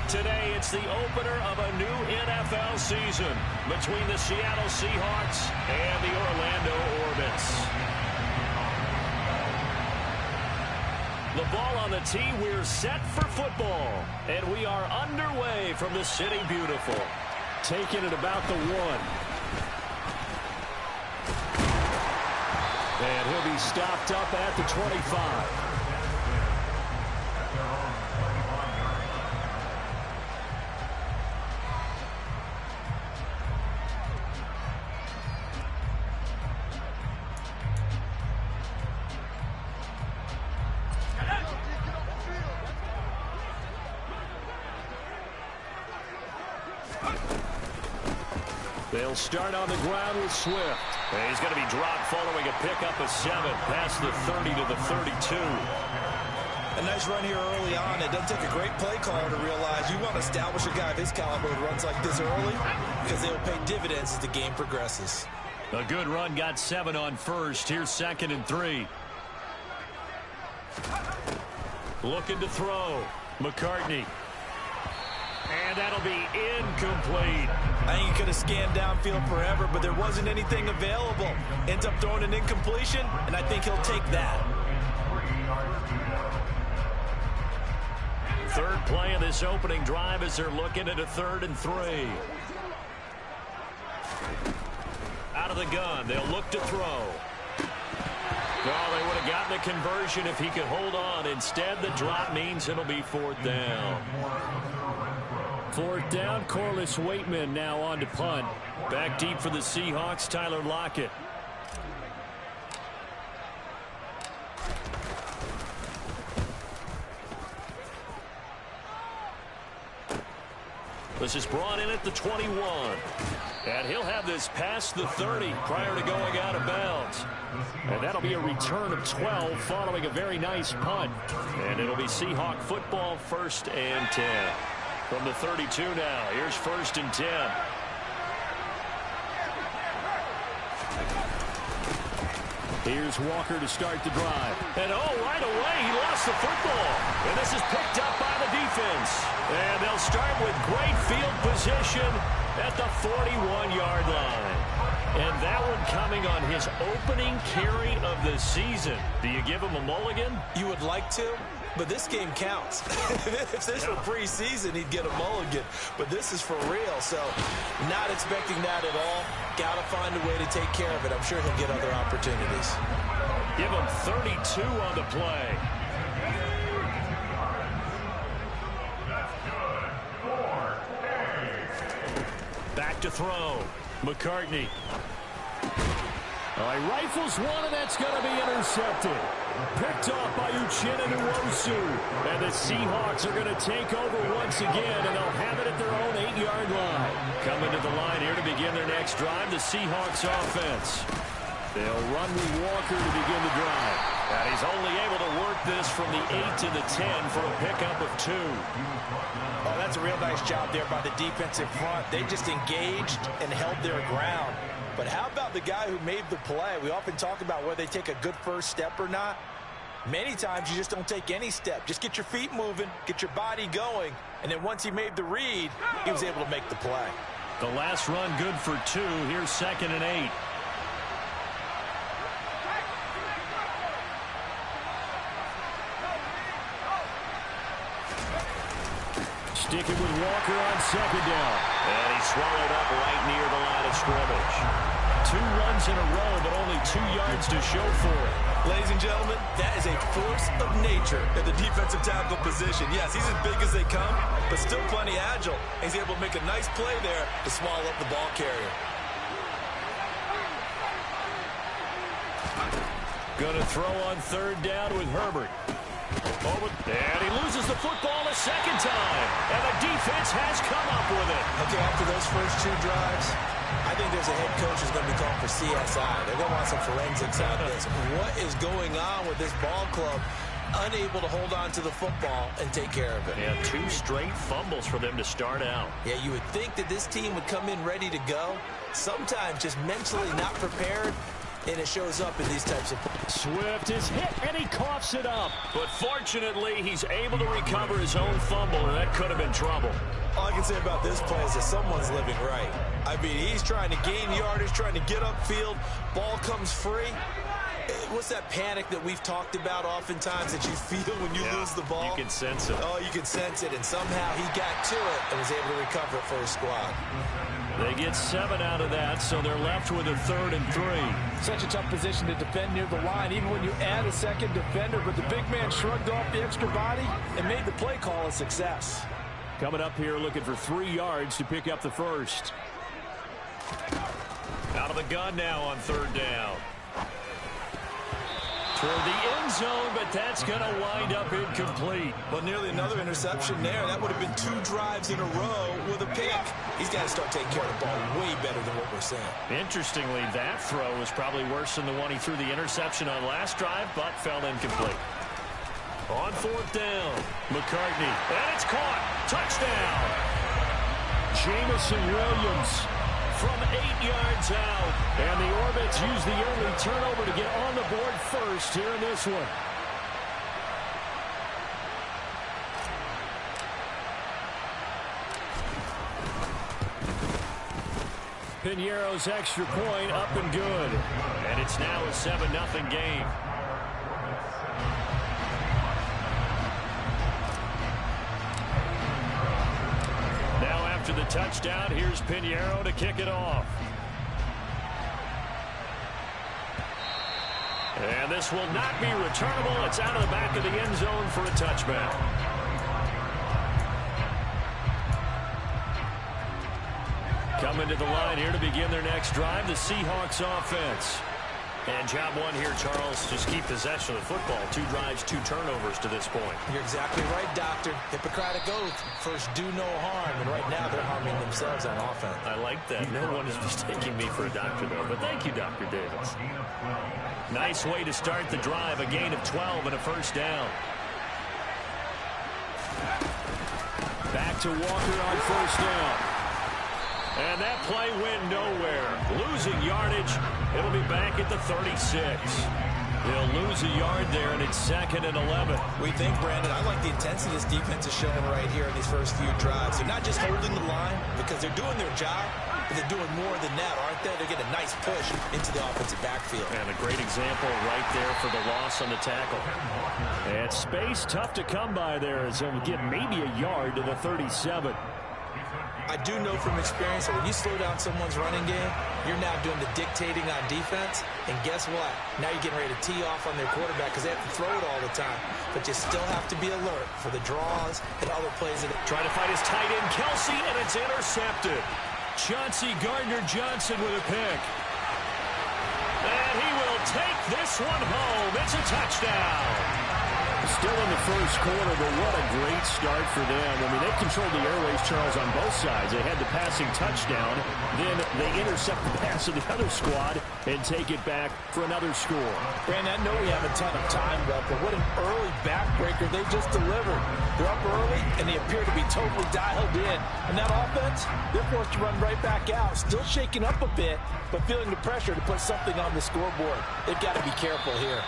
Today, it's the opener of a new NFL season between the Seattle Seahawks and the Orlando Orbits. The ball on the tee, we're set for football. And we are underway from the City Beautiful. Taking it about the 1. And he'll be stopped up at the 25. They'll start on the ground with Swift. And he's going to be dropped following a pickup of 7 past the 30 to the 32. A nice run here early on. It doesn't take a great play caller to realize you want to establish a guy of his caliber who runs like this early because they'll pay dividends as the game progresses. A good run, got 7 on first. Here's 2nd and 3. Looking to throw. McCartney. And that'll be incomplete. I think he could have scanned downfield forever, but there wasn't anything available. Ends up throwing an incompletion, and I think he'll take that. Third play of this opening drive as they're looking at a 3rd and 3. Out of the gun, they'll look to throw. Well, they would have gotten the conversion if he could hold on. Instead, the drop means it'll be 4th down. 4th down, Corliss Waitman now on to punt. Back deep for the Seahawks, Tyler Lockett. This is brought in at the 21. And he'll have this past the 30 prior to going out of bounds. And that'll be a return of 12 following a very nice punt. And it'll be Seahawk football, 1st and 10. From the 32 now, here's 1st and 10. Here's Walker to start the drive. And right away, he lost the football. And this is picked up by the defense. And they'll start with great field position at the 41-yard line. And that one coming on his opening carry of the season. Do you give him a mulligan? You would like to, but this game counts. If this were preseason, he'd get a mulligan. But this is for real, so not expecting that at all. Got to find a way to take care of it. I'm sure he'll get other opportunities. Give him 32 on the play. Back to throw. McCartney. He rifles one, and that's going to be intercepted. Picked off by Uchenna Nwosu. And the Seahawks are going to take over once again, and they'll have it at their own 8-yard line. Coming to the line here to begin their next drive, the Seahawks offense. They'll run with Walker to begin the drive. And he's only able to work this from the 8 to the 10 for a pickup of 2. Oh, that's a real nice job there by the defensive front. They just engaged and held their ground. But how about the guy who made the play? We often talk about whether they take a good first step or not. Many times you just don't take any step. Just get your feet moving, get your body going, and then once he made the read, he was able to make the play. The last run good for 2. Here's 2nd and 8. Sticking with Walker on 2nd down. And he's swallowed up right near the line of scrimmage. 2 runs in a row, but only 2 yards to show for it. Ladies and gentlemen, that is a force of nature at the defensive tackle position. Yes, he's as big as they come, but still plenty agile. He's able to make a nice play there to swallow up the ball carrier. Going to throw on 3rd down with Herbert. And he loses the football a 2nd time. And the defense has come up with it. Okay, after those first 2 drives, I think there's a head coach who's going to be called for CSI. They're going to want some forensics on this. What is going on with this ball club? Unable to hold on to the football and take care of it. Yeah, 2 straight fumbles for them to start out. Yeah, you would think that this team would come in ready to go. Sometimes just mentally not prepared, and it shows up in these types of Swift is hit, and he coughs it up. But fortunately, he's able to recover his own fumble, and that could have been trouble. All I can say about this play is that someone's living right. I mean, he's trying to gain yardage, trying to get upfield. Ball comes free. What's that panic that we've talked about oftentimes that you feel when you lose the ball? You can sense it. Oh, you can sense it, and somehow he got to it and was able to recover it for his squad. They get 7 out of that, so they're left with a 3rd and 3. Such a tough position to defend near the line, even when you add a second defender, but the big man shrugged off the extra body and made the play call a success. Coming up here looking for 3 yards to pick up the first. Out of the gun now on 3rd down. Toward the end zone, but that's going to wind up incomplete. Well, nearly another interception there. That would have been 2 drives in a row with a pick. He's got to start taking care of the ball way better than what we're saying. Interestingly, that throw was probably worse than the one he threw the interception on last drive, but fell incomplete. On 4th down, McCartney, and it's caught. Touchdown. Jamison Williams from 8 yards out. And the Orbits use the early turnover to get on the board first here in this one. Piñeiro's extra point up and good. And it's now a 7-0 game. Now after the touchdown, here's Piñeiro to kick it off. And this will not be returnable. It's out of the back of the end zone for a touchback. Coming to the line here to begin their next drive, the Seahawks offense. And job one here, Charles, just keep possession of the football. 2 drives, 2 turnovers to this point. You're exactly right, Doctor. Hippocratic oath. First, do no harm. And right now, they're harming themselves on offense. I like that. No one is mistaking me for a doctor, though. But thank you, Dr. Davis. Nice way to start the drive. A gain of 12 and a first down. Back to Walker on first down. And that play went nowhere. Losing yardage. It'll be back at the 36. They'll lose a yard there, and it's 2nd and 11. We think, Brandon, I like the intensity this defense is showing right here in these first few drives. They're not just holding the line because they're doing their job, but they're doing more than that, aren't they? They're getting a nice push into the offensive backfield. And a great example right there for the loss on the tackle. And space tough to come by there as they'll get maybe a yard to the 37. I do know from experience that when you slow down someone's running game, you're now doing the dictating on defense. And guess what? Now you're getting ready to tee off on their quarterback because they have to throw it all the time. But you still have to be alert for the draws and other plays. Trying to fight his tight end, Kelsey, and it's intercepted. Chauncey Gardner-Johnson with a pick. And he will take this one home. It's a touchdown. Still in the first quarter, but what a great start for them. I mean, they've controlled the airways, Charles, on both sides. They had the passing touchdown. Then they intercept the pass of the other squad and take it back for another score. Brandon, I know we have a ton of time left, but what an early backbreaker they just delivered. They're up early, and they appear to be totally dialed in. And that offense, they're forced to run right back out. Still shaking up a bit, but feeling the pressure to put something on the scoreboard. They've got to be careful here.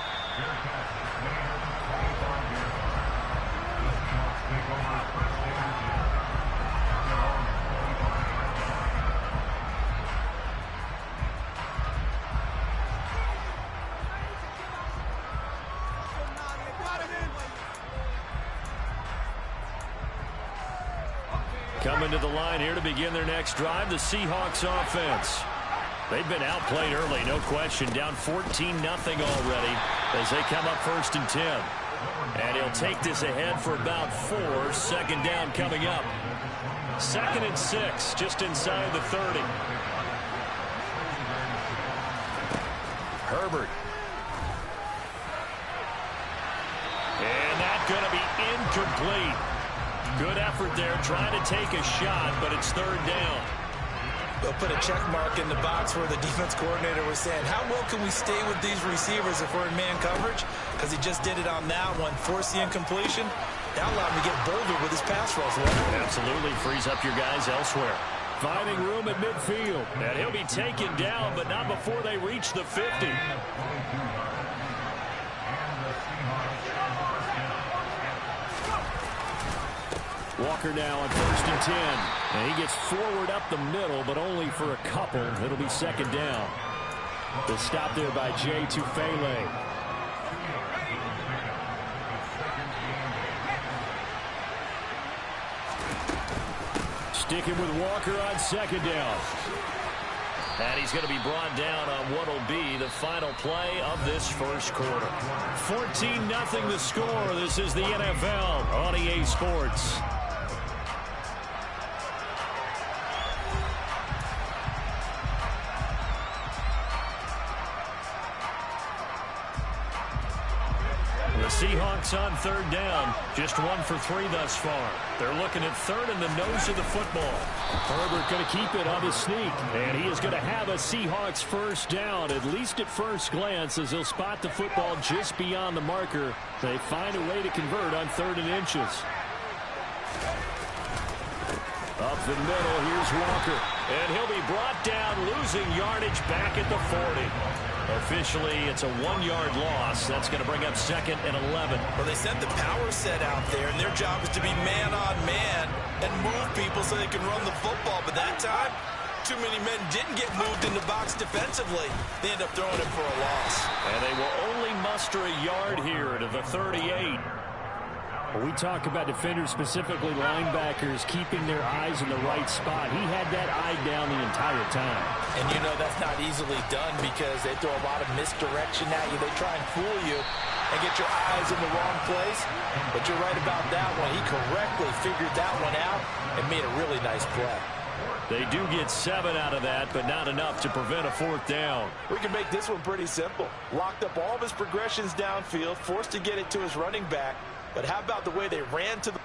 Coming to the line here to begin their next drive, the Seahawks offense. They've been outplayed early, no question. Down 14-0 already as they come up 1st and 10. And he'll take this ahead for about 4. 2nd down coming up. 2nd and 6, just inside the 30. Herbert. And that's going to be incomplete. Good effort there, trying to take a shot, but it's 3rd down. They'll put a check mark in the box where the defense coordinator was saying, how well can we stay with these receivers if we're in man coverage? Because he just did it on that one, forced the incompletion. That allowed him to get bolder with his pass rush. Absolutely frees up your guys elsewhere. Finding room at midfield. And he'll be taken down, but not before they reach the 50. Walker now on 1st and 10. And he gets forward up the middle, but only for a couple. It'll be 2nd down. The stop there by Jay Tufele. Sticking with Walker on 2nd down. And he's going to be brought down on what will be the final play of this first quarter. 14-0 the score. This is the NFL on EA Sports. The Seahawks on 3rd down. Just 1 for 3 thus far. They're looking at 3rd in the nose of the football. Herbert going to keep it on the sneak. And he is going to have a Seahawks 1st down, at least at first glance, as he'll spot the football just beyond the marker. They find a way to convert on 3rd and inches. Up the middle, here's Walker. And he'll be brought down, losing yardage back at the 40. Officially, it's a 1-yard loss. That's going to bring up 2nd and 11. Well, they sent the power set out there, and their job is to be man-on-man and move people so they can run the football. But that time, too many men didn't get moved in the box defensively. They end up throwing it for a loss. And they will only muster a yard here to the 38. When we talk about defenders, specifically linebackers, keeping their eyes in the right spot, he had that eye down the entire time. And you know that's not easily done because they throw a lot of misdirection at you. They try and fool you and get your eyes in the wrong place. But you're right about that one. He correctly figured that one out and made a really nice play. They do get 7 out of that, but not enough to prevent a 4th down. We can make this one pretty simple. Locked up all of his progressions downfield, forced to get it to his running back. But how about the way they ran to the...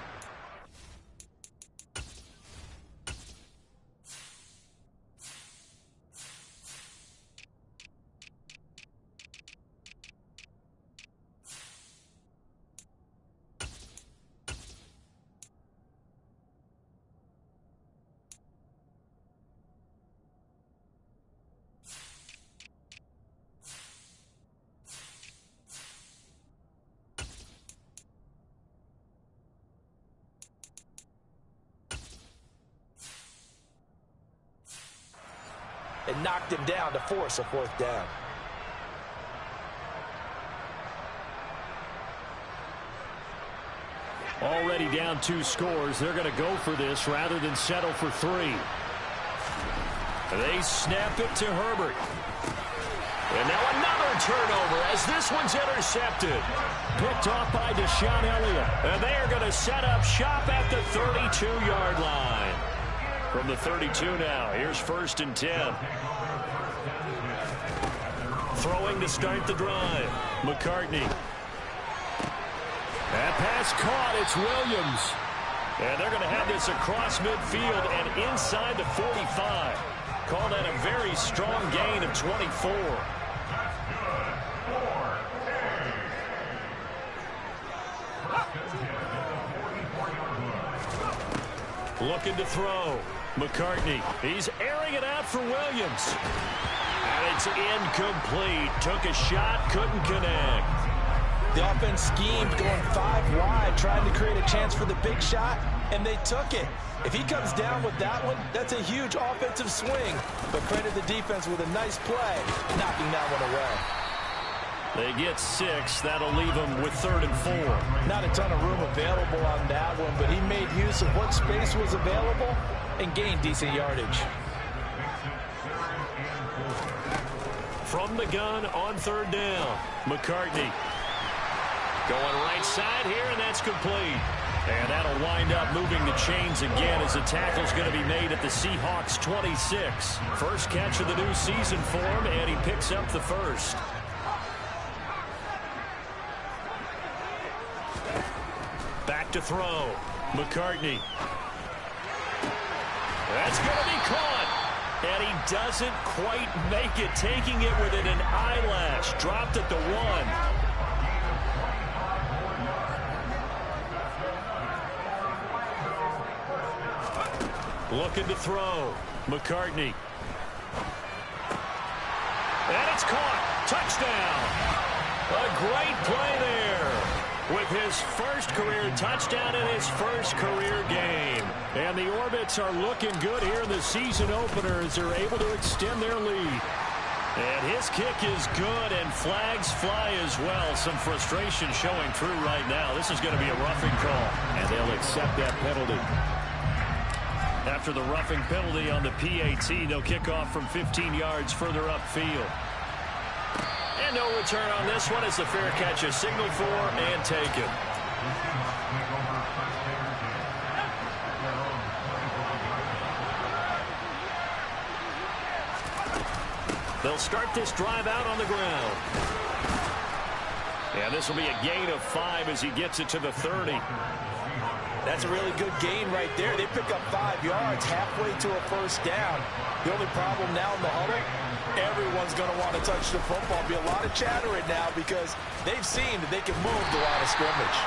and knocked him down to force a 4th down. Already down 2 scores. They're going to go for this rather than settle for 3. They snap it to Herbert. And now another turnover as this one's intercepted. Picked off by Deshaun Elliott. And they are going to set up shop at the 32-yard line. From the 32 now, here's 1st and 10. Throwing to start the drive. McCartney. That pass caught. It's Williams. And they're going to have this across midfield and inside the 45. Call that a very strong gain of 24. Looking to throw. McCartney. He's airing it out for Williams. And it's incomplete. Took a shot, couldn't connect. The offense schemed going 5 wide, trying to create a chance for the big shot, and they took it. If he comes down with that one, that's a huge offensive swing. But credit the defense with a nice play, knocking that one away. They get 6. That'll leave them with 3rd and 4. Not a ton of room available on that one, but he made use of what space was available and gained decent yardage. From the gun on 3rd down, McCartney. Going right side here, and that's complete. And that'll wind up moving the chains again as the tackle's going to be made at the Seahawks 26. First catch of the new season for him, and he picks up the 1st. Back to throw. McCartney. That's going to be caught. And he doesn't quite make it, taking it within an eyelash. Dropped at the 1. Looking to throw. McCartney. And it's caught. Touchdown. A great play there. with his first career touchdown in his first career game. And the Orbits are looking good here in the season opener as they're able to extend their lead. And his kick is good, and flags fly as well. Some frustration showing through right now. This is going to be a roughing call, and they'll accept that penalty. After the roughing penalty on the PAT, they'll kick off from 15 yards further upfield. And no return on this one as the fair catch is signaled for and taken. They'll start this drive out on the ground. And this will be a gain of 5 as he gets it to the 30. That's a really good gain right there. They pick up 5 yards halfway to a first down. The only problem now in the huddle, everyone's going to want to touch the football. There'll be a lot of chatter right now because they've seen that they can move the line of scrimmage.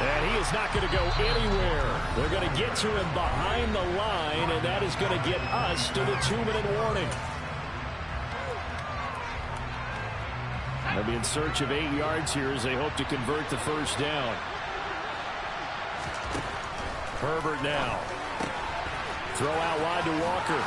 And he is not going to go anywhere. They're going to get to him behind the line, and that is going to get us to the 2-minute warning. They'll be in search of 8 yards here as they hope to convert the first down. Herbert now. Throw out wide to Walker.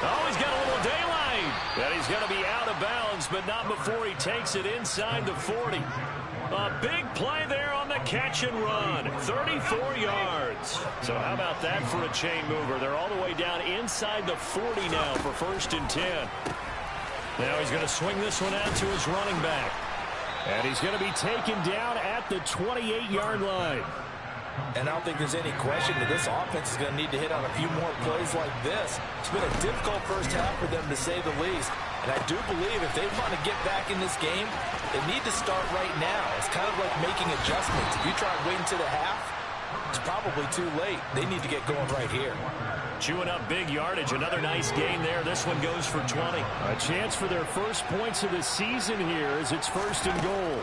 Oh, he's got a little daylight. And he's going to be out of bounds, but not before he takes it inside the 40. A big play there on the catch and run. 34 yards. So how about that for a chain mover? They're all the way down inside the 40 now for 1st and 10. Now he's going to swing this one out to his running back. And he's going to be taken down at the 28-yard line. And I don't think there's any question that this offense is going to need to hit on a few more plays like this. It's been a difficult first half for them, to say the least. And I do believe if they want to get back in this game, they need to start right now. It's kind of like making adjustments. If you try waiting to the half, it's probably too late. They need to get going right here. Chewing up big yardage. Another nice gain there. This one goes for 20. A chance for their first points of the season here as it's 1st and goal.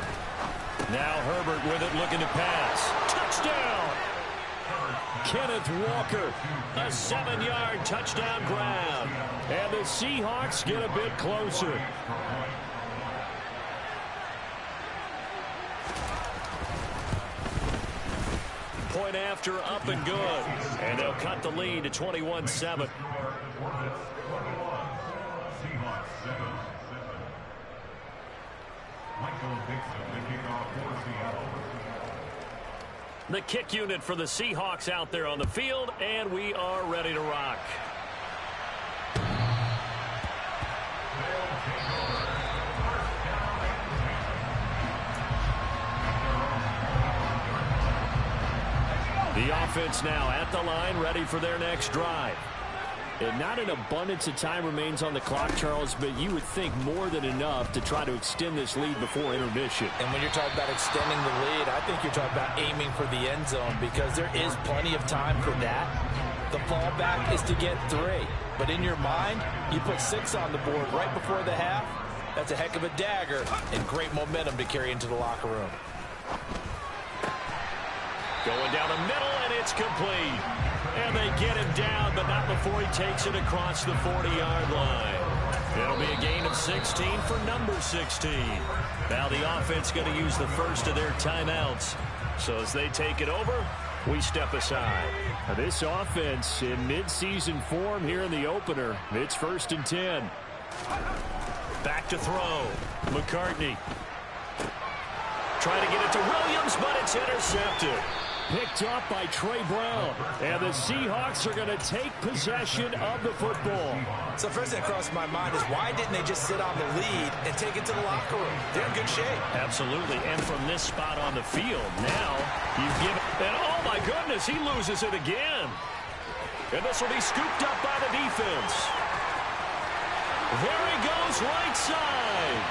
Now Herbert with it, looking to pass. Touchdown! Kenneth Walker, a 7-yard touchdown grab. And the Seahawks get a bit closer. Point after, up and good. And they'll cut the lead to 21-7. The kick unit for the Seahawks out there on the field, and we are ready to rock. The offense now at the line, ready for their next drive. And not an abundance of time remains on the clock, Charles, but you would think more than enough to try to extend this lead before intermission. And when you're talking about extending the lead, I think you're talking about aiming for the end zone because there is plenty of time for that. The fallback is to get 3. But in your mind, you put 6 on the board right before the half. That's a heck of a dagger and great momentum to carry into the locker room. Going down the middle, and it's complete. And they get him down, but not before he takes it across the 40-yard line. It'll be a gain of 16 for number 16. Now the offense going to use the first of their timeouts. So as they take it over, we step aside. Now this offense in midseason form here in the opener. It's 1st and 10. Back to throw. McCartney. Trying to get it to Williams, but it's intercepted. Picked up by Trey Brown. And the Seahawks are going to take possession of the football. So first thing that crossed my mind is why didn't they just sit on the lead and take it to the locker room? They're in good shape. Absolutely. And from this spot on the field, now you give it. And oh my goodness, he loses it again. And this will be scooped up by the defense. There he goes right side.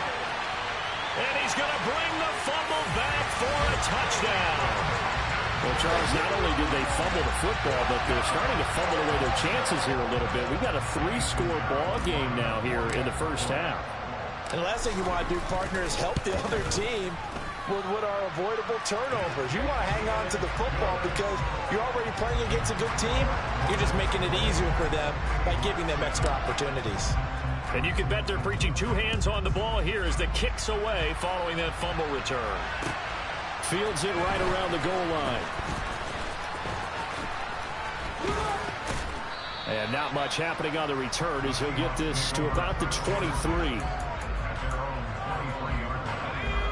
And he's going to bring the fumble back for a touchdown. Well, Charles, not only did they fumble the football, but they're starting to fumble away their chances here a little bit. We've got a 3-score ball game now here in the first half. And the last thing you want to do, partner, is help the other team with what are avoidable turnovers. You want to hang on to the football because you're already playing against a good team. You're just making it easier for them by giving them extra opportunities. And you can bet they're preaching 2 hands on the ball here as the kick's away following that fumble return. fields it right around the goal line. And not much happening on the return as he'll get this to about the 23.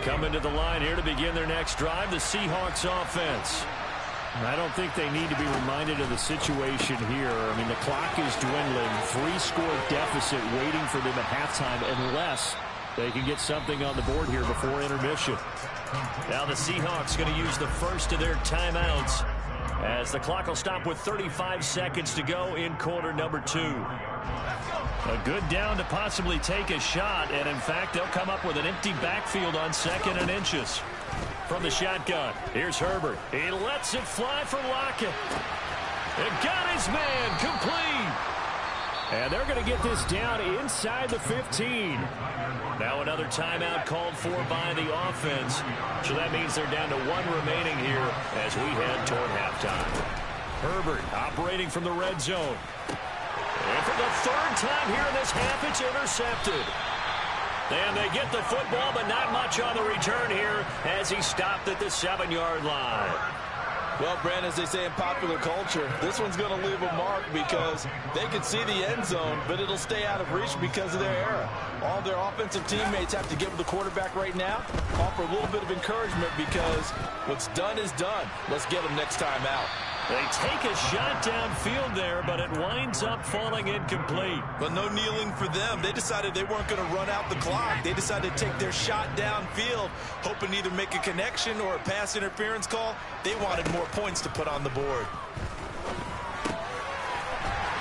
Coming to the line here to begin their next drive, the Seahawks offense. I don't think they need to be reminded of the situation here. I mean, the clock is dwindling. 3-score deficit waiting for them at halftime unless they can get something on the board here before intermission. Now the Seahawks going to use the first of their timeouts as the clock will stop with 35 seconds to go in quarter number 2. A good down to possibly take a shot, and in fact, they'll come up with an empty backfield on 2nd and inches. From the shotgun, here's Herbert. He lets it fly for Lockett. It got his man complete. And they're going to get this down inside the 15. Now another timeout called for by the offense. So that means they're down to 1 remaining here as we head toward halftime. Herbert operating from the red zone. And for the 3rd time here in this half, it's intercepted. And they get the football, but not much on the return here as he stopped at the 7-yard line. Well, Brandon, as they say in popular culture, this one's going to leave a mark because they can see the end zone, but it'll stay out of reach because of their error. All their offensive teammates have to give the quarterback right now, offer a little bit of encouragement because what's done is done. Let's get them next time out. They take a shot downfield there, but it winds up falling incomplete. But no kneeling for them. They decided they weren't going to run out the clock. They decided to take their shot downfield, hoping to either make a connection or a pass interference call. They wanted more points to put on the board.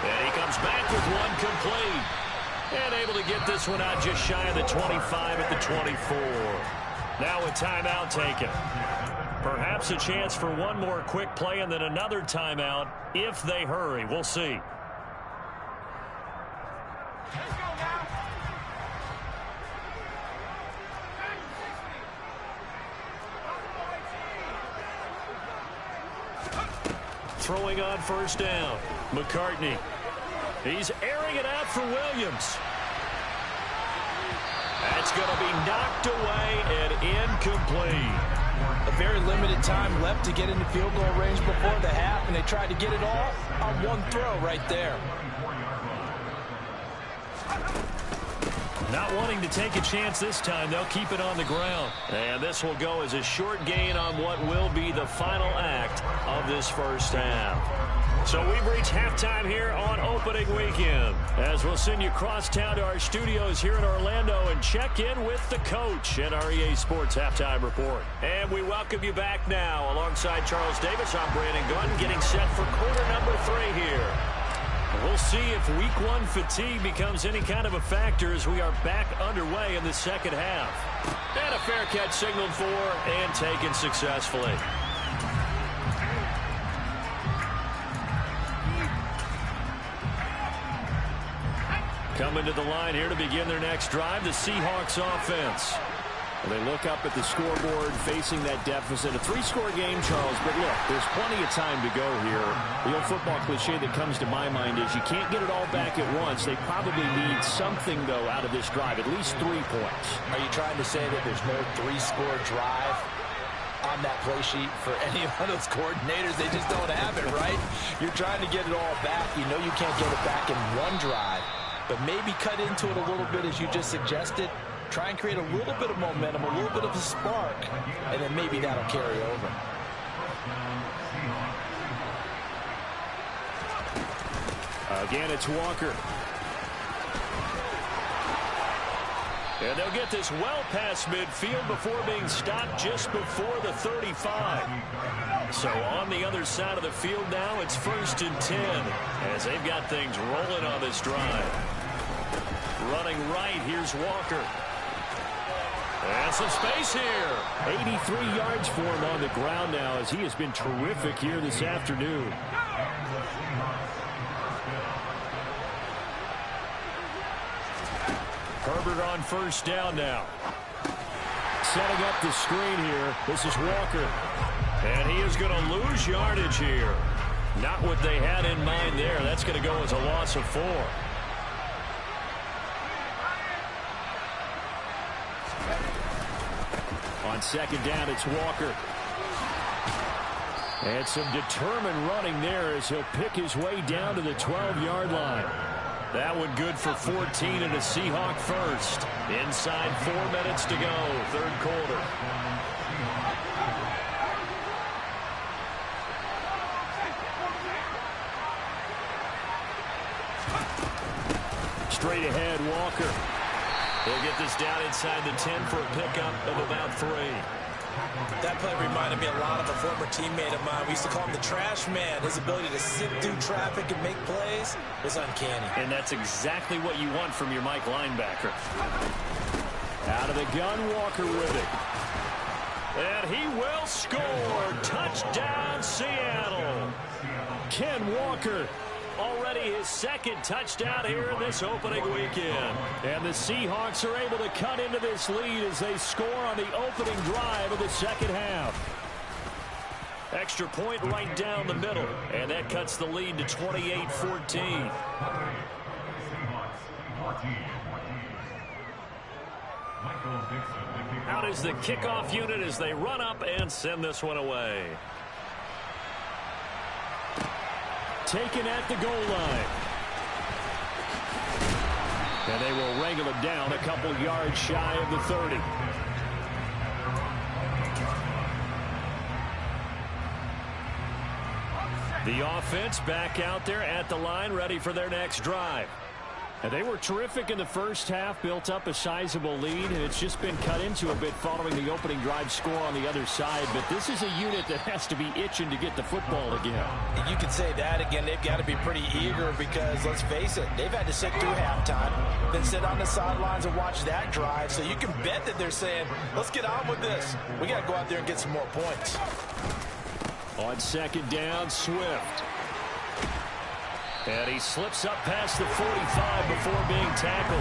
And he comes back with one complete. And able to get this one out just shy of the 25 at the 24. Now a timeout taken. Perhaps a chance for one more quick play and then another timeout if they hurry. We'll see. Throwing on first down. McCartney. He's airing it out for Williams. That's going to be knocked away and incomplete. A very limited time left to get into field goal range before the half, and they tried to get it all on one throw right there. Not wanting to take a chance this time, they'll keep it on the ground. And this will go as a short gain on what will be the final act of this first half. So we've reached halftime here on opening weekend, as we'll send you across town to our studios here in Orlando and check in with the coach at our EA Sports Halftime Report. And we welcome you back now alongside Charles Davis. I'm Brandon Gunn getting set for quarter number 3 here. We'll see if week 1 fatigue becomes any kind of a factor as we are back underway in the second half. And a fair catch signaled for and taken successfully. Coming to the line here to begin their next drive, the Seahawks offense. They look up at the scoreboard facing that deficit. A 3-score game, Charles, but look, there's plenty of time to go here. The old football cliche that comes to my mind is you can't get it all back at once. They probably need something, though, out of this drive, at least 3 points. Are you trying to say that there's no 3-score drive on that play sheet for any of those coordinators? They just don't have it, right? You're trying to get it all back. You know you can't get it back in one drive, but maybe cut into it a little bit as you just suggested. Try and create a little bit of momentum, a little bit of a spark, and then maybe that'll carry over. Again, it's Walker. And they'll get this well past midfield before being stopped just before the 35. So on the other side of the field now, it's 1st and 10 as they've got things rolling on this drive. Running right, here's Walker. And some space here. 83 yards for him on the ground now as he has been terrific here this afternoon. Herbert on first down now. Setting up the screen here. This is Walker. And he is going to lose yardage here. Not what they had in mind there. That's going to go as a loss of 4. On second down, it's Walker. And some determined running there as he'll pick his way down to the 12-yard line. That one good for 14 and a Seahawk first. Inside 4 minutes to go, third quarter. Straight ahead, Walker. He'll get this down inside the 10 for a pickup of about 3. That play reminded me a lot of a former teammate of mine. We used to call him the trash man. His ability to sit through traffic and make plays was uncanny. And that's exactly what you want from your Mike linebacker. Out of the gun, Walker with it. And he will score. Touchdown, Seattle. Ken Walker. Already his second touchdown here in this opening weekend. And the Seahawks are able to cut into this lead as they score on the opening drive of the second half. Extra point right down the middle. And that cuts the lead to 28-14. Out is the kickoff unit as they run up and send this one away. Taken at the goal line. And they will wrangle him down a couple yards shy of the 30. The offense back out there at the line, ready for their next drive. And they were terrific in the first half, built up a sizable lead, and it's just been cut into a bit following the opening drive score on the other side. But this is a unit that has to be itching to get the football again. And you can say that again. They've got to be pretty eager because, let's face it, they've had to sit through halftime, then sit on the sidelines and watch that drive. So you can bet that they're saying, let's get on with this. We got to go out there and get some more points. On second down, Swift. And he slips up past the 45 before being tackled.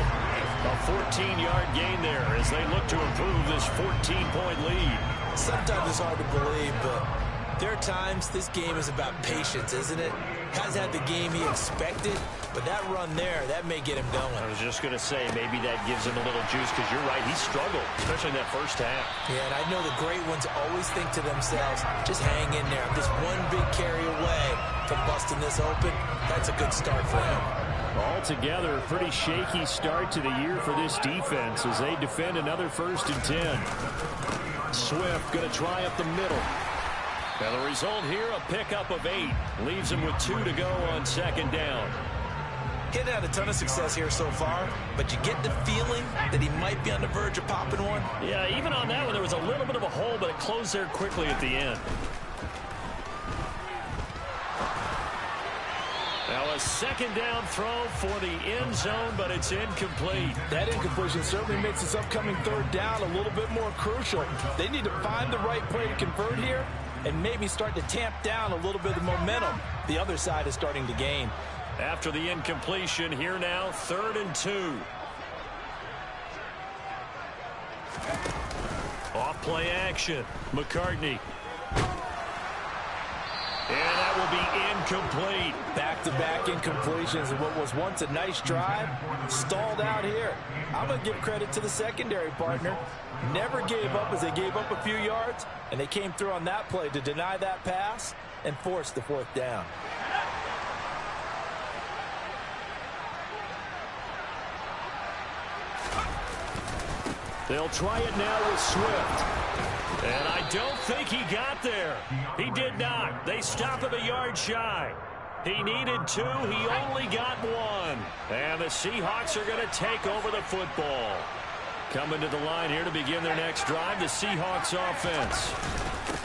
A 14-yard gain there as they look to improve this 14-point lead. Sometimes it's hard to believe, but there are times this game is about patience, isn't it? Has had the game he expected, but that run there, that may get him going. I was just going to say, maybe that gives him a little juice because you're right, he struggled, especially in that first half. Yeah, and I know the great ones always think to themselves, just hang in there. Just one big carry away from busting this open. That's a good start for him. Altogether, a pretty shaky start to the year for this defense as they defend another 1st and 10. Swift going to try up the middle. And the result here, a pickup of 8. Leaves him with 2 to go on second down. He hadn't had a ton of success here so far, but you get the feeling that he might be on the verge of popping one. Yeah, even on that one, there was a little bit of a hole, but it closed there quickly at the end. Now a second down throw for the end zone, but it's incomplete. That incompletion certainly makes this upcoming third down a little bit more crucial. They need to find the right play to convert here and maybe start to tamp down a little bit of momentum the other side is starting to gain. After the incompletion, here now, 3rd and 2. Off play action. McCartney. And that will be incomplete. Back-to-back incompletions and what was once a nice drive stalled out here. I'm going to give credit to the secondary partner. Never gave up as they gave up a few yards, and they came through on that play to deny that pass and force the 4th down. They'll try it now with Swift. And I don't think he got there. He did not. They stop him a yard shy. He needed 2. He only got 1. And the Seahawks are going to take over the football. Coming to the line here to begin their next drive, the Seahawks offense.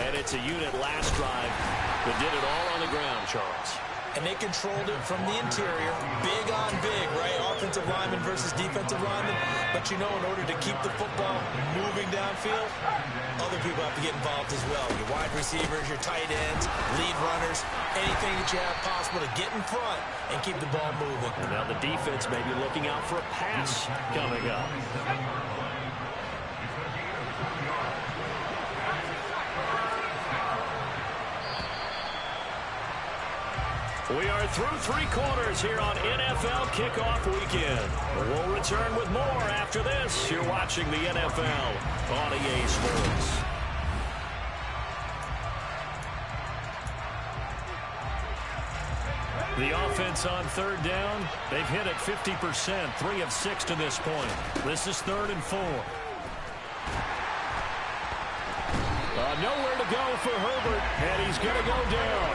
And it's a unit last drive that did it all on the ground, Charles. And they controlled it from the interior. Big on big, right? Offensive lineman versus defensive lineman. But you know, in order to keep the football moving downfield, other people have to get involved as well. Your wide receivers, your tight ends, lead runners, anything that you have possible to get in front and keep the ball moving. And now the defense may be looking out for a pass coming up. We are through 3 quarters here on NFL Kickoff Weekend. We'll return with more after this. You're watching the NFL on EA Sports. The offense on third down, they've hit it 50%, 3 of 6 to this point. This is 3rd and 4. Nowhere to go for Herbert, and he's going to go down.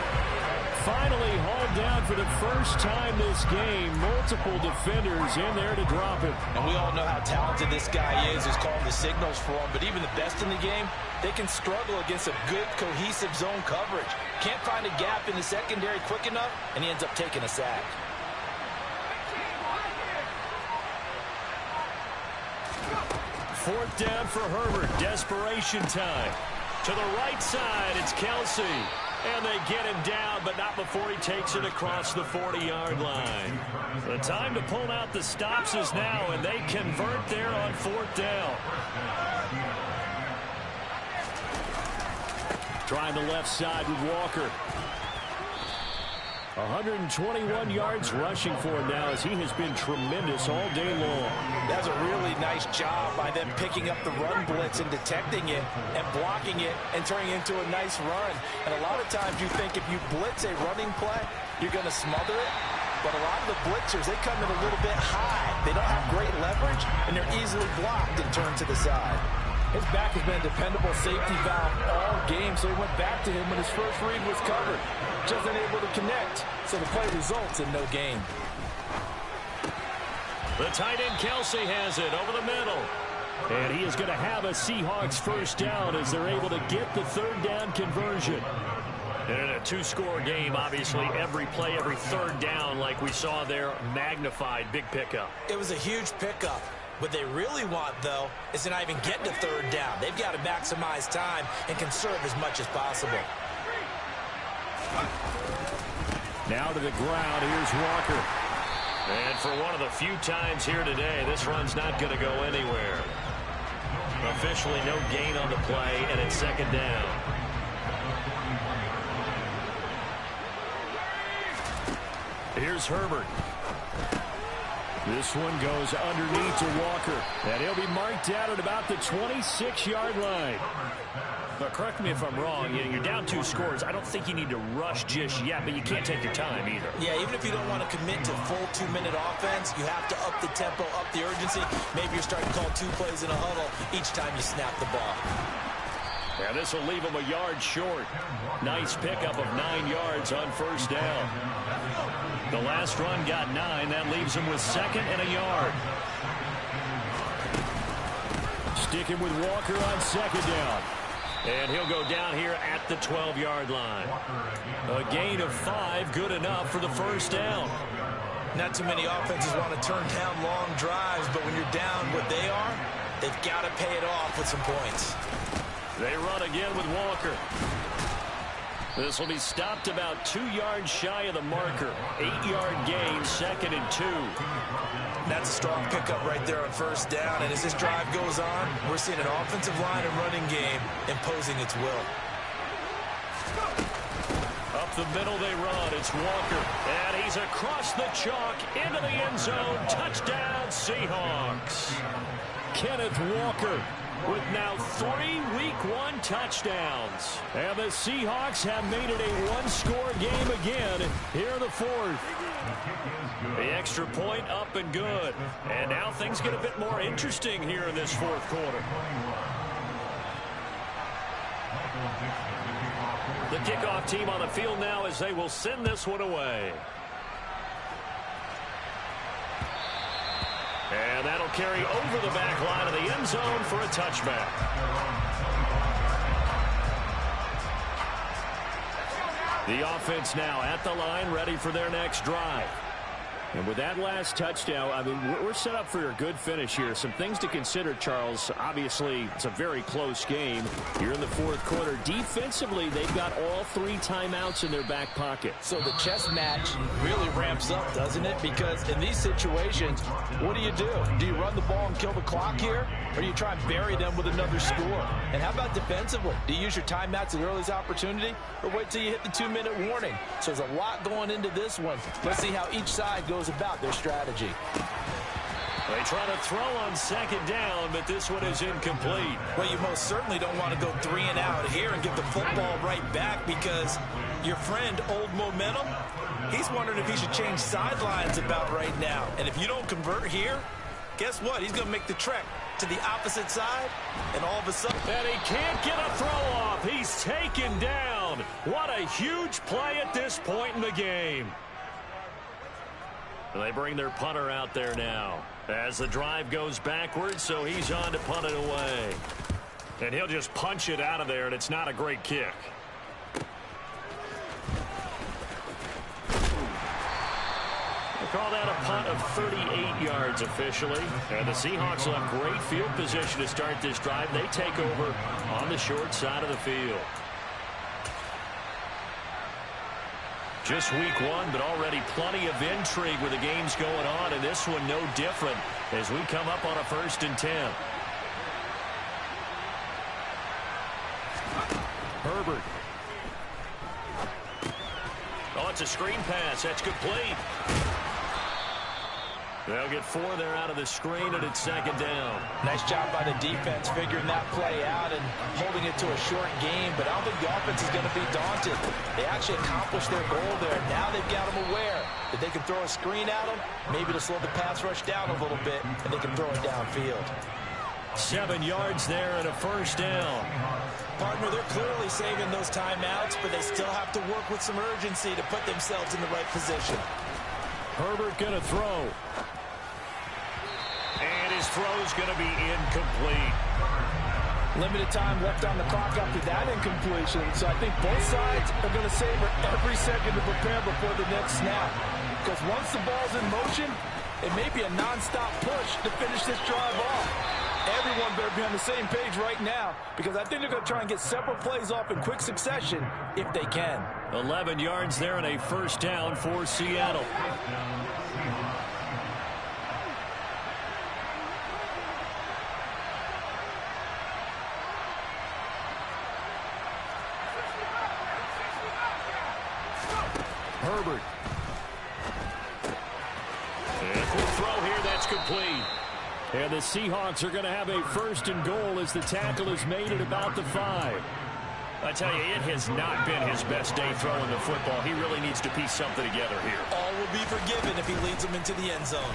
Finally hauled down for the first time this game. Multiple defenders in there to drop him. And we all know how talented this guy is, who's calling the signals for him. But even the best in the game, they can struggle against a good, cohesive zone coverage. Can't find a gap in the secondary quick enough, and he ends up taking a sack. Fourth down for Herbert. Desperation time. To the right side, it's Kelsey. And they get him down, but not before he takes it across the 40-yard line. The time to pull out the stops is now, and they convert there on 4th down. Trying the left side with Walker. 121 yards rushing for him now as he has been tremendous all day long. That's a really nice job by them picking up the run blitz and detecting it and blocking it and turning it into a nice run. And a lot of times you think if you blitz a running play, you're going to smother it. But a lot of the blitzers, they come in a little bit high. They don't have great leverage, and they're easily blocked and turned to the side. His back has been a dependable safety valve all game, so he went back to him when his first read was covered. Just unable to connect, so the play results in no gain. The tight end Kelsey has it over the middle. And he is going to have a Seahawks first down as they're able to get the 3rd down conversion. And in a 2-score game, obviously, every play, every 3rd down, like we saw there, magnified, big pickup. It was a huge pickup. What they really want, though, is to not even get to 3rd down. They've got to maximize time and conserve as much as possible. Now to the ground. Here's Walker. And for one of the few times here today, this run's not going to go anywhere. Officially no gain on the play, and it's 2nd down. Here's Herbert. This one goes underneath to Walker. And he'll be marked down at about the 26-yard line. But correct me if I'm wrong. You're down 2 scores. I don't think you need to rush just yet, but you can't take your time either. Yeah, even if you don't want to commit to full 2-minute offense, you have to up the tempo, up the urgency. Maybe you're starting to call 2 plays in a huddle each time you snap the ball. Yeah, this will leave him a yard short. Nice pickup of 9 yards on 1st down. The last run got 9. That leaves him with 2nd and a yard. Sticking with Walker on 2nd down. And he'll go down here at the 12-yard line. A gain of 5, good enough for the 1st down. Not too many offenses want to turn down long drives, but when you're down what they are, they've got to pay it off with some points. They run again with Walker. This will be stopped about 2 yards shy of the marker. 8-yard gain, 2nd and 2. That's a strong pickup right there on 1st down. And as this drive goes on, we're seeing an offensive line and running game imposing its will. Up the middle they run. It's Walker. And he's across the chalk into the end zone. Touchdown, Seahawks. Kenneth Walker with now 3 Week 1 touchdowns. And the Seahawks have made it a 1-score game again here in the 4th. The extra point up and good. And now things get a bit more interesting here in this 4th quarter. The kickoff team on the field now as they will send this one away. And that'll carry over the back line of the end zone for a touchback. The offense now at the line, ready for their next drive. And with that last touchdown, I mean, we're set up for a good finish here. Some things to consider, Charles. Obviously, it's a very close game. You're in the 4th quarter. Defensively, they've got all 3 timeouts in their back pocket. So the chess match really ramps up, doesn't it? Because in these situations, what do? Do you run the ball and kill the clock here? Or do you try and bury them with another score? And how about defensively? Do you use your timeouts at the earliest opportunity? Or wait till you hit the 2-minute warning? So there's a lot going into this one. Let's see how each side goes about their strategy. They try to throw on 2nd down, but this one is incomplete. Well, you most certainly don't want to go 3 and out here and get the football right back because your friend, Old Momentum, He's wondering if he should change sidelines about right now. And if you don't convert here, guess what? He's going to make the trek to the opposite side, and all of a sudden... And he can't get a throw off. He's taken down. What a huge play at this point in the game. They bring their punter out there now as the drive goes backwards, so he's on to punt it away. And he'll just punch it out of there, and it's not a great kick. Call that a punt of 38 yards officially. And the Seahawks will have great field position to start this drive. They take over on the short side of the field. Just week one, but already plenty of intrigue with the games going on. And this one no different as we come up on a 1st and 10. Herbert. Oh, it's a screen pass. That's complete. They'll get 4 there out of the screen, and it's 2nd down. Nice job by the defense figuring that play out and holding it to a short game, but I don't think the offense is going to be daunted. They actually accomplished their goal there. Now they've got them aware that they can throw a screen at them, maybe to slow the pass rush down a little bit, and they can throw it downfield. 7 yards there and a 1st down. Partner, they're clearly saving those timeouts, but they still have to work with some urgency to put themselves in the right position. Herbert going to throw. And his throw's going to be incomplete. Limited time left on the clock after that incompletion, so I think both sides are going to savor every second to prepare before the next snap. Because once the ball's in motion, it may be a nonstop push to finish this drive off. Everyone better be on the same page right now, because I think they're going to try and get several plays off in quick succession if they can. 11 yards there and a 1st down for Seattle. Herbert. And quick throw here, that's complete. And the Seahawks are going to have a 1st and goal as the tackle is made at about the 5. I tell you, it has not been his best day throwing the football. He really needs to piece something together here. All will be forgiven if he leads them into the end zone.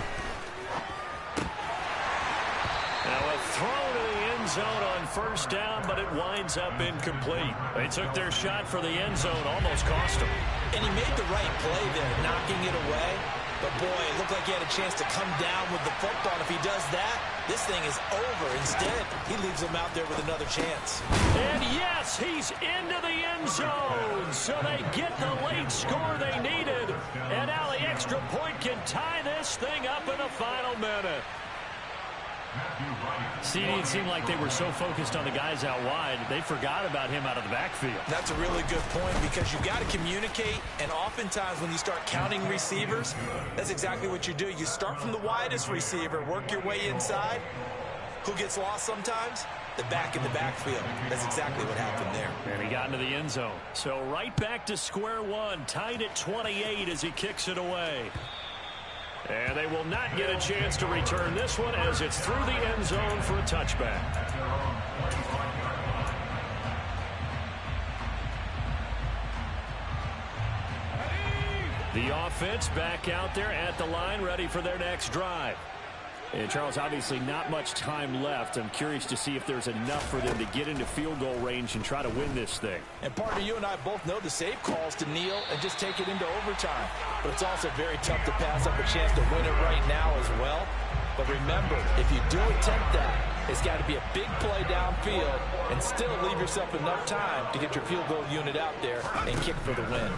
Now a throw to the end zone on 1st down, but it winds up incomplete. They took their shot for the end zone, almost cost him. And he made the right play there, knocking it away. But, boy, it looked like he had a chance to come down with the football. And if he does that, this thing is over. Instead, he leaves him out there with another chance. And, yes, he's into the end zone. So they get the late score they needed. And now the extra point can tie this thing up in the final minute. See, it seemed like they were so focused on the guys out wide, they forgot about him out of the backfield. That's a really good point, because you've got to communicate, and oftentimes when you start counting receivers, that's exactly what you do. You start from the widest receiver, work your way inside. Who gets lost sometimes? The back in the backfield. That's exactly what happened there. And he got into the end zone. So right back to square one, tied at 28 as he kicks it away. And they will not get a chance to return this one as it's through the end zone for a touchback. The offense back out there at the line, ready for their next drive. And Charles, obviously not much time left. I'm curious to see if there's enough for them to get into field goal range and try to win this thing. And partner, you and I both know the save calls to kneel and just take it into overtime. But it's also very tough to pass up a chance to win it right now as well. But remember, if you do attempt that, it's got to be a big play downfield and still leave yourself enough time to get your field goal unit out there and kick for the win.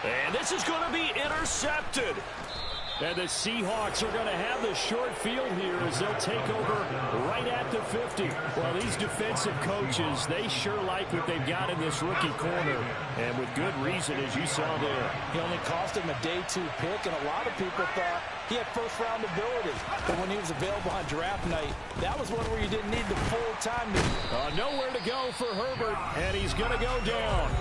And this is going to be intercepted. And the Seahawks are going to have the short field here as they'll take over right at the 50. Well, these defensive coaches, they sure like what they've got in this rookie corner. And with good reason, as you saw there. He only cost him a day 2 pick, and a lot of people thought he had first-round ability. But when he was available on draft night, that was one where you didn't need the full time. Nowhere to go for Herbert, and he's going to go down.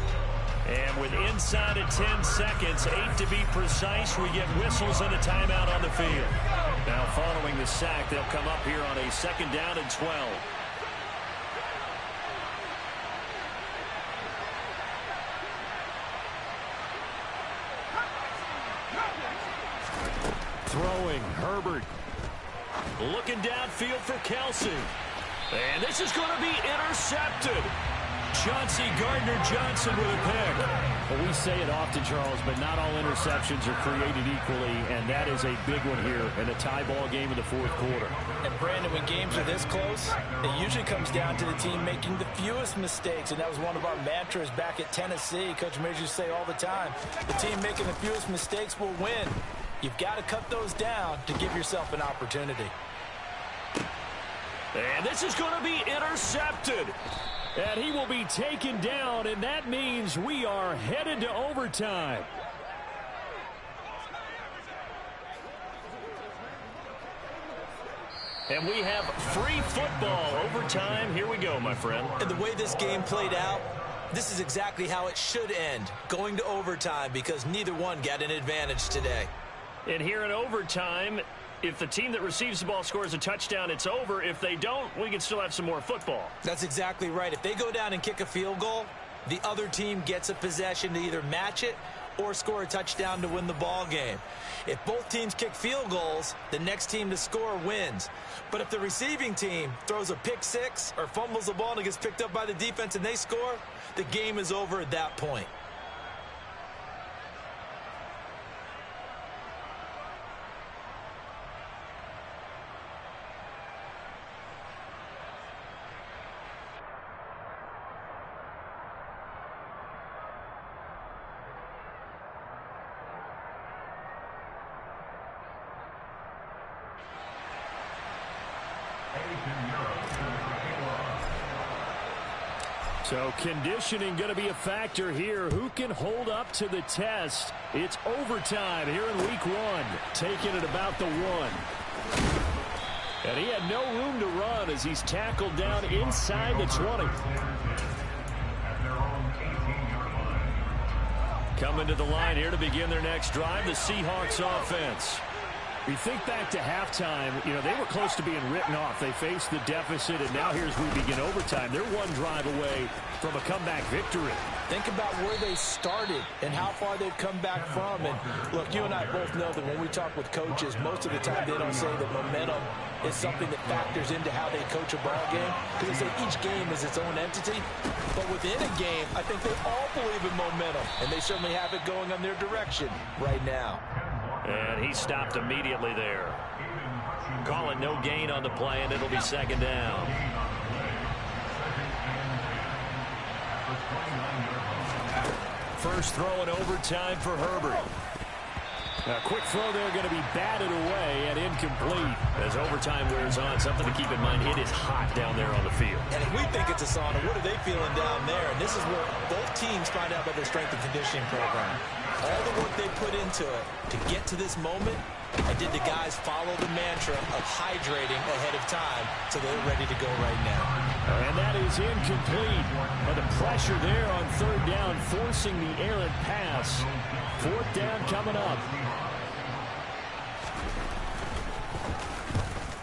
And with inside of 10 seconds, 8 to be precise, we get whistles and a timeout on the field. Now following the sack, they'll come up here on a 2nd down and 12. Throwing, Herbert. Looking downfield for Kelsey. And this is going to be intercepted. Chauncey Gardner-Johnson with a pick. Well, we say it often, Charles, but not all interceptions are created equally, and that is a big one here in a tie ball game in the fourth quarter. And, Brandon, when games are this close, it usually comes down to the team making the fewest mistakes, and that was one of our mantras back at Tennessee. Coach Major used to say all the time, the team making the fewest mistakes will win. You've got to cut those down to give yourself an opportunity. And this is going to be intercepted. And he will be taken down, and that means we are headed to overtime. And we have free football overtime. Here we go, my friend. And the way this game played out, this is exactly how it should end, going to overtime, because neither one got an advantage today. And here in overtime, if the team that receives the ball scores a touchdown, it's over. If they don't, we can still have some more football. That's exactly right. If they go down and kick a field goal, the other team gets a possession to either match it or score a touchdown to win the ball game. If both teams kick field goals, the next team to score wins. But if the receiving team throws a pick six or fumbles the ball and it gets picked up by the defense and they score, the game is over at that point. So conditioning going to be a factor here. Who can hold up to the test? It's overtime here in week one. Taking it about the 1. And he had no room to run as he's tackled down inside the 20. Coming to the line here to begin their next drive, the Seahawks offense. You think back to halftime, they were close to being written off. They faced the deficit, and now here's we begin overtime. They're one drive away from a comeback victory. Think about where they started and how far they've come back from. And, look, you and I both know that when we talk with coaches, most of the time they don't say that momentum is something that factors into how they coach a ball game, because they say each game is its own entity. But within a game, I think they all believe in momentum, and they certainly have it going on their direction right now. And he stopped immediately there. Calling no gain on the play, and it'll be second down. First throw in overtime for Herbert. A quick throw there going to be batted away and incomplete. As overtime wears on, something to keep in mind, it is hot down there on the field. And if we think it's a sauna, what are they feeling down there? And this is where both teams find out about their strength and conditioning program. All the work they put into it to get to this moment, and did the guys follow the mantra of hydrating ahead of time so they're ready to go right now. And that is incomplete. But the pressure there on third down, forcing the errant pass. Fourth down coming up.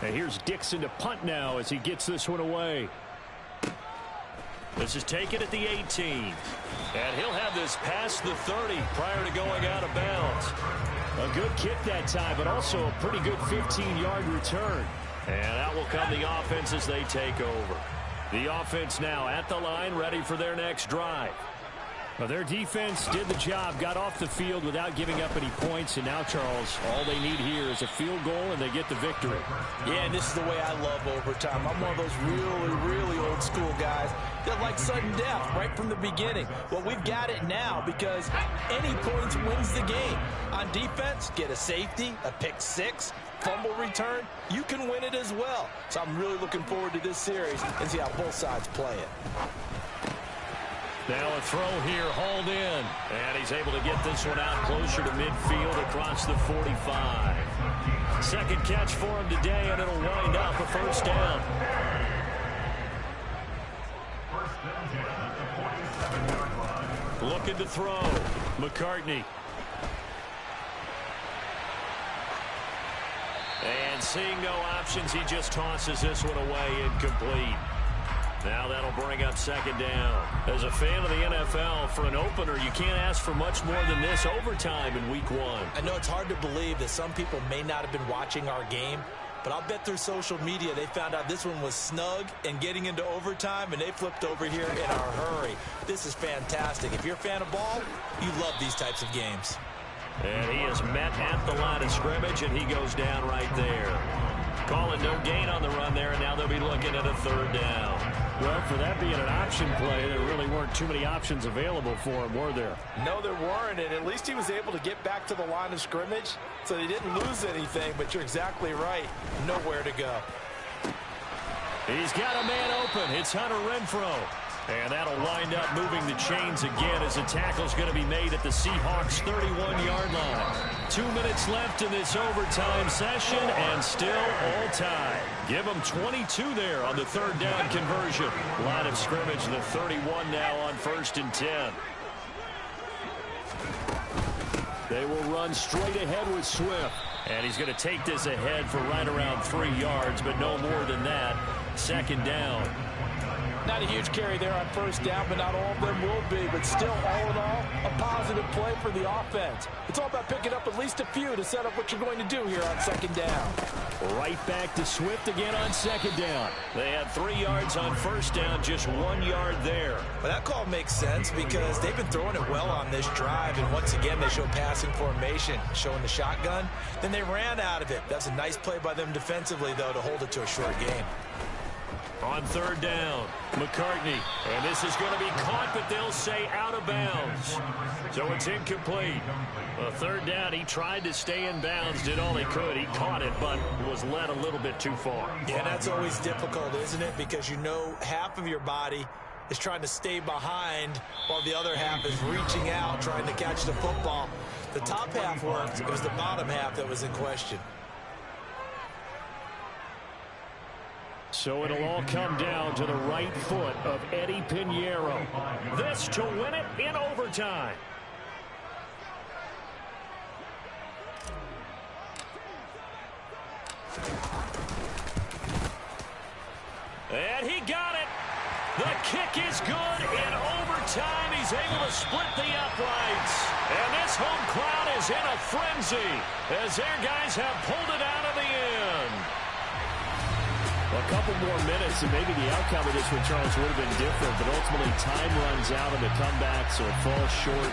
And here's Dixon to punt now as he gets this one away. This is taken at the 18. And he'll have this past the 30 prior to going out of bounds. A good kick that time, but also a pretty good 15-yard return. And out will come the offense as they take over. The offense now at the line, ready for their next drive. Well, their defense did the job, got off the field without giving up any points, and now, Charles, all they need here is a field goal, and they get the victory. Yeah, and this is the way I love overtime. I'm one of those really, really old-school guys that like sudden death right from the beginning. Well, we've got it now because any points wins the game. On defense, get a safety, a pick six, fumble return, you can win it as well. So I'm really looking forward to this series and see how both sides play it. Now a throw here, hauled in. And he's able to get this one out closer to midfield across the 45. Second catch for him today, and it'll wind up a first down. Looking to throw. McCartney. And seeing no options, he just tosses this one away, incomplete. Now that'll bring up second down. As a fan of the NFL, for an opener, you can't ask for much more than this overtime in week 1. I know it's hard to believe that some people may not have been watching our game, but I'll bet through social media they found out this one was snug and getting into overtime, and they flipped over here in a hurry. This is fantastic. If you're a fan of ball, you love these types of games. And he is met at the line of scrimmage, and he goes down right there. Calling no gain on the run there, and now they'll be looking at a third down. Well, for that being an option play, there really weren't too many options available for him, were there? No, there weren't, and at least he was able to get back to the line of scrimmage, so he didn't lose anything, but you're exactly right. Nowhere to go. He's got a man open. It's Hunter Renfrow. And that'll wind up moving the chains again as the tackle's going to be made at the Seahawks' 31-yard line. 2 minutes left in this overtime session, and still all tied. Give them 22 there on the third down conversion. Line of scrimmage, the 31 now on 1st and 10. They will run straight ahead with Swift. And he's going to take this ahead for right around 3 yards, but no more than that. Second down. Not a huge carry there on first down, but not all of them will be. But still, all in all, a positive play for the offense. It's all about picking up at least a few to set up what you're going to do here on second down. Right back to Swift again on second down. They had 3 yards on first down, just 1 yard there. Well, that call makes sense because they've been throwing it well on this drive, and once again they show passing formation, showing the shotgun. Then they ran out of it. That's a nice play by them defensively, though, to hold it to a short game. On third down, McCartney. And this is going to be caught, but they'll say out of bounds. So it's incomplete. Third down, he tried to stay in bounds, did all he could. He caught it, but was led a little bit too far. Yeah, that's always difficult, isn't it? Because you know half of your body is trying to stay behind while the other half is reaching out, trying to catch the football. The top half worked. It was the bottom half that was in question. So it'll all come down to the right foot of Eddie Pinheiro. This to win it in overtime. And he got it. The kick is good in overtime. He's able to split the uprights. And this home crowd is in a frenzy as their guys have pulled it out of the end. A couple more minutes, and maybe the outcome of this one, Charles, would have been different, but ultimately time runs out on the comeback, so it falls short,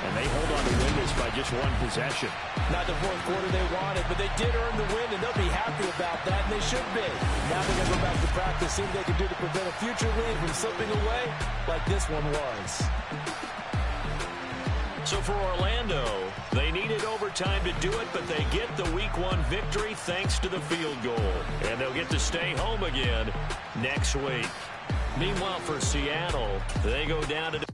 and they hold on to win this by just 1 possession. Not the fourth quarter they wanted, but they did earn the win, and they'll be happy about that, and they should be. Now they're going to go back to practice, see what they can do to prevent a future lead from slipping away like this one was. So for Orlando, they needed overtime to do it, but they get the Week 1 victory thanks to the field goal. And they'll get to stay home again next week. Meanwhile, for Seattle, they go down to...